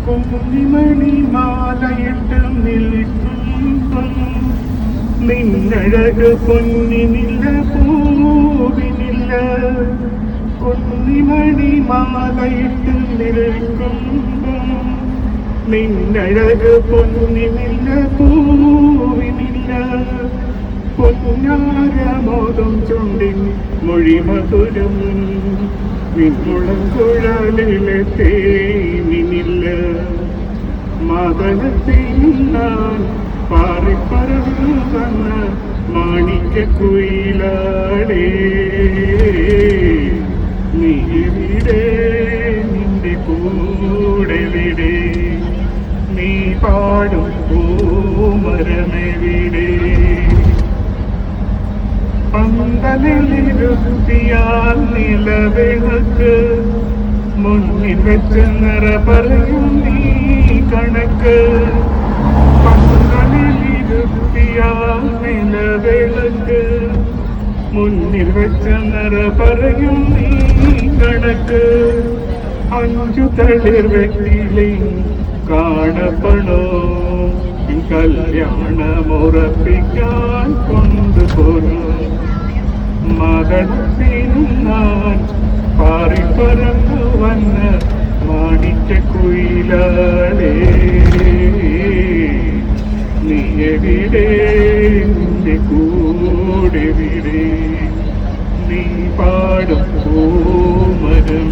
കുഞ്ഞിമണി മാലയിട്ട് നിൽക്കും നിന്നഴക് പൊന്നിനില്ല പൂവിനില്ല. കുഞ്ഞിമണി മാലയിട്ട് നിൽക്കും നിന്നഴക് പൊന്നിനില്ല പൂവിനില്ല. പൊന്നാരമോദം ചുണ്ടിൻ മൊഴിമധുരം നിന്നുളം കുഴലിലെ തേനിനില്ല. മദനത്തിൽ ഞാൻ പാറിപ്പറന്നു വന്ന മാണിക്യക്കുയിലാടേ നീ എവിടെ നിന്റെ കൂടെ വിടെ നീ പാടും പൂമരമെവിടെ. പന്തലിരുത്തിയാൽ നിലവിളക്ക് മുന്നിൽ വെച്ച് നിറ പറയും നീ കണക്ക്. പന്തലിരുത്തിയാൽ നിലവിളക്ക് മുന്നിൽ വെച്ച് നിറ പറയും നീ കണക്ക്. അഞ്ചു തളിർ വെട്ടിലെ കാണപ്പെടോ കല്യാണമുറപ്പിക്കാൻ കൊണ്ടുപോകും. മകനത്തിനും ഞാൻ പാറിപ്പറന്നു വന്ന മാണിക്യക്കുയിലാളേ നീ എവിടെ നിന്റെ കൂടെ വിടെ നീ പാടും പൂമരമെവിടെ.